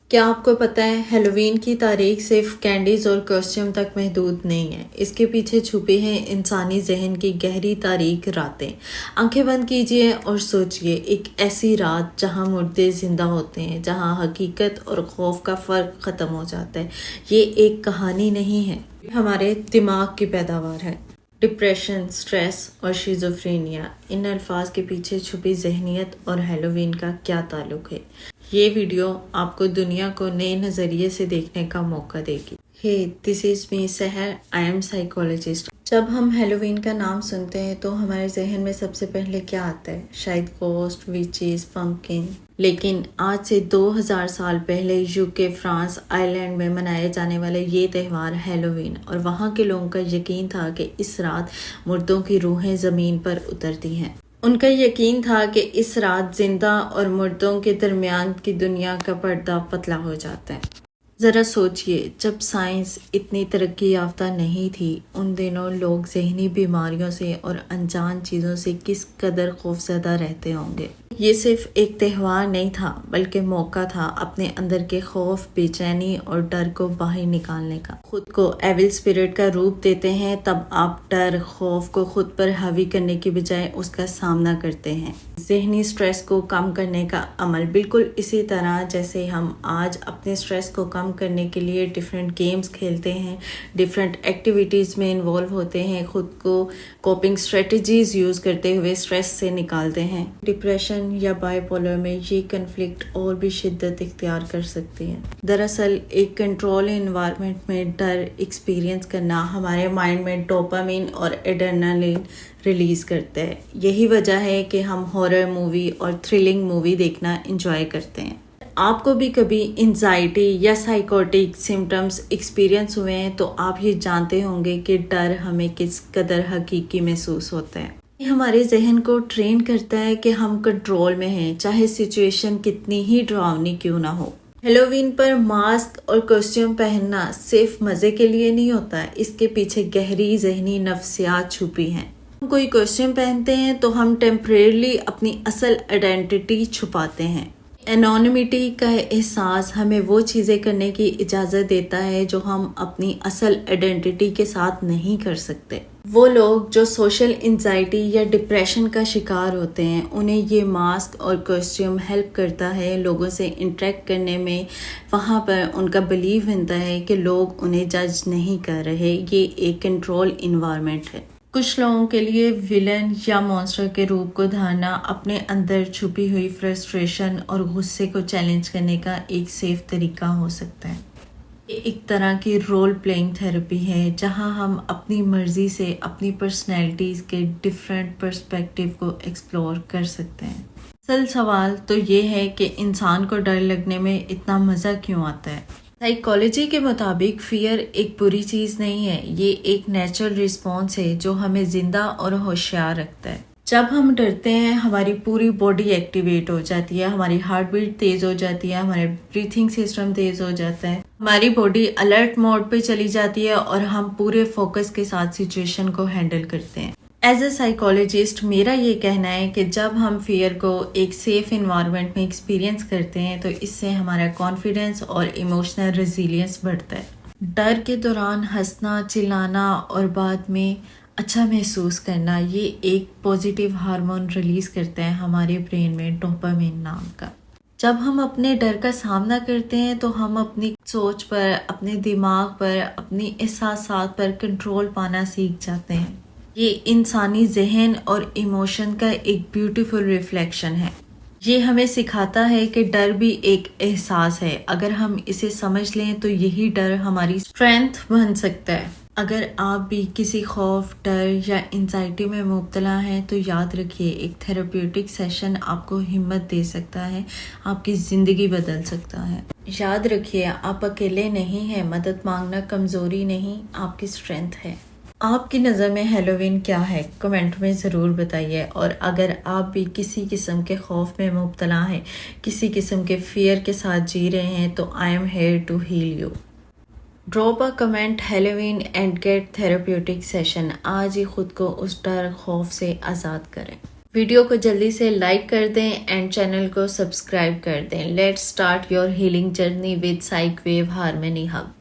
کیا آپ کو پتہ ہے ہیلووین کی تاریخ صرف کینڈیز اور کاسٹیوم تک محدود نہیں ہے؟ اس کے پیچھے چھپی ہیں انسانی ذہن کی گہری تاریک راتیں۔ آنکھیں بند کیجئے اور سوچئے، ایک ایسی رات جہاں مردے زندہ ہوتے ہیں، جہاں حقیقت اور خوف کا فرق ختم ہو جاتا ہے۔ یہ ایک کہانی نہیں ہے، ہمارے دماغ کی پیداوار ہے۔ ڈپریشن، سٹریس اور شیزوفرینیا، ان الفاظ کے پیچھے چھپی ذہنیت اور ہیلووین کا کیا تعلق ہے؟ یہ ویڈیو آپ کو دنیا کو نئے نظریے سے دیکھنے کا موقع دے گی۔ Hey, this is me Sahar, I am psychologist۔ جب ہم ہیلووین کا نام سنتے ہیں تو ہمارے ذہن میں سب سے پہلے کیا آتا ہے؟ شاید گوسٹ، ویچز، پمپکن۔ لیکن آج سے 2000 سال پہلے UK، فرانس، آئرلینڈ میں منائے جانے والے یہ تہوار ہیلووین، اور وہاں کے لوگوں کا یقین تھا کہ اس رات مردوں کی روحیں زمین پر اترتی ہیں۔ ان کا یقین تھا کہ اس رات زندہ اور مردوں کے درمیان کی دنیا کا پردہ پتلا ہو جاتا ہے۔ ذرا سوچئے، جب سائنس اتنی ترقی یافتہ نہیں تھی، ان دنوں لوگ ذہنی بیماریوں سے اور انجان چیزوں سے کس قدر خوفزدہ رہتے ہوں گے۔ یہ صرف ایک تہوار نہیں تھا، بلکہ موقع تھا اپنے اندر کے خوف، بے چینی اور ڈر کو باہر نکالنے کا۔ خود کو ایول اسپرٹ کا روپ دیتے ہیں، تب آپ ڈر، خوف کو خود پر حاوی کرنے کی بجائے اس کا سامنا کرتے ہیں۔ ذہنی سٹریس کو کم کرنے کا عمل، بالکل اسی طرح جیسے ہم آج اپنے سٹریس کو کم کرنے کے لیے ڈیفرنٹ گیمز کھیلتے ہیں، ڈیفرنٹ ایکٹیویٹیز میں انوالو ہوتے ہیں، خود کو کوپنگ اسٹریٹجیز یوز کرتے ہوئے سٹریس سے نکالتے ہیں۔ ڈپریشن یا بائی پولر میں یہ کنفلکٹ اور بھی شدت اختیار کر سکتی ہے۔ دراصل ایک کنٹرول انوائرمنٹ میں ڈر ایکسپیرینس کرنا ہمارے مائنڈ میں ڈوپامین اور ایڈرینالین ریلیز کرتا ہے۔ یہی وجہ ہے کہ ہم ہارر مووی اور تھرلنگ مووی دیکھنا انجوائے کرتے ہیں۔ آپ کو بھی کبھی انزائٹی یا سائیکوٹک سمٹمز ایکسپیرینس ہوئے ہیں تو آپ یہ جانتے ہوں گے کہ ڈر ہمیں کس قدر حقیقی محسوس ہوتا ہے۔ یہ ہمارے ذہن کو ٹرین کرتا ہے کہ ہم کنٹرول میں ہیں، چاہے سچویشن کتنی ہی ڈراؤنی کیوں نہ ہو۔ ہیلووین پر ماسک اور کاسٹیوم پہننا صرف مزے کے لیے نہیں ہوتا، اس کے پیچھے گہری ذہنی نفسیات چھپی ہیں۔ ہم کوئی کاسٹیوم پہنتے ہیں تو ہم ٹیمپریرلی اپنی اصل آئیڈینٹی چھپاتے ہیں۔ انونیمٹی کا احساس ہمیں وہ چیزیں کرنے کی اجازت دیتا ہے جو ہم اپنی اصل آئیڈینٹی کے ساتھ نہیں کر سکتے۔ وہ لوگ جو سوشل انزائٹی یا ڈپریشن کا شکار ہوتے ہیں، انہیں یہ ماسک اور کاسٹیوم ہیلپ کرتا ہے لوگوں سے انٹریکٹ کرنے میں۔ وہاں پر ان کا بلیف بنتا ہے کہ لوگ انہیں جج نہیں کر رہے، یہ ایک کنٹرول انوائرمنٹ ہے۔ کچھ لوگوں کے لیے ویلن یا مونسٹر کے روپ کو دھارنا اپنے اندر چھپی ہوئی فرسٹریشن اور غصے کو چیلنج کرنے کا ایک سیف طریقہ ہو سکتا ہے۔ یہ ایک طرح کی رول پلینگ تھراپی ہے، جہاں ہم اپنی مرضی سے اپنی پرسنالٹیز کے ڈیفرنٹ پرسپیکٹیو کو ایکسپلور کر سکتے ہیں۔ اصل سوال تو یہ ہے کہ انسان کو ڈر لگنے میں اتنا مزہ کیوں آتا ہے؟ سائیکالوجی کے مطابق فیئر ایک بری چیز نہیں ہے، یہ ایک نیچرل رسپانس ہے جو ہمیں زندہ اور ہوشیار رکھتا ہے۔ جب ہم ڈرتے ہیں، ہماری پوری باڈی ایکٹیویٹ ہو جاتی ہے، ہماری ہارٹ بیٹ تیز ہو جاتی ہے، ہمارے بریتھنگ سسٹم تیز ہو جاتا ہے، ہماری باڈی الرٹ موڈ پہ چلی جاتی ہے اور ہم پورے فوکس کے ساتھ سچویشن کو ہینڈل کرتے ہیں۔ ایز اے سائیکالوجسٹ میرا یہ کہنا ہے کہ جب ہم فیئر کو ایک سیف انوائرمنٹ میں ایکسپیرینس کرتے ہیں تو اس سے ہمارا کانفیڈنس اور ایموشنل ریزیلینس بڑھتا ہے۔ ڈر کے دوران ہنسنا، چلانا اور بعد میں اچھا محسوس کرنا، یہ ایک پازیٹیو ہارمون ریلیز کرتا ہے ہمارے برین میں، ڈوپامین نام کا۔ جب ہم اپنے ڈر کا سامنا کرتے ہیں تو ہم اپنی سوچ پر، اپنے دماغ پر، اپنی احساسات پر کنٹرول پانا سیکھ جاتے ہیں۔ یہ انسانی ذہن اور ایموشن کا ایک بیوٹیفل ریفلیکشن ہے۔ یہ ہمیں سکھاتا ہے کہ ڈر بھی ایک احساس ہے، اگر ہم اسے سمجھ لیں تو یہی ڈر ہماری اسٹرینتھ بن سکتا ہے۔ اگر آپ بھی کسی خوف، ڈر یا انزائٹی میں مبتلا ہیں تو یاد رکھیے، ایک تھراپیوٹک سیشن آپ کو ہمت دے سکتا ہے، آپ کی زندگی بدل سکتا ہے۔ یاد رکھیے، آپ اکیلے نہیں ہیں، مدد مانگنا کمزوری نہیں، آپ کی اسٹرینتھ ہے۔ آپ کی نظر میں ہیلووین کیا ہے؟ کمنٹ میں ضرور بتائیے، اور اگر آپ بھی کسی قسم کے خوف میں مبتلا ہیں، کسی قسم کے فیئر کے ساتھ جی رہے ہیں تو I am here to heal you۔ Drop a comment Halloween and get therapeutic session. آج ہی خود کو اس ڈر، خوف سے آزاد کریں۔ ویڈیو کو جلدی سے لائک کر دیں اینڈ چینل کو سبسکرائب کر دیں. Let's start your healing journey with Psych View Harmony hub.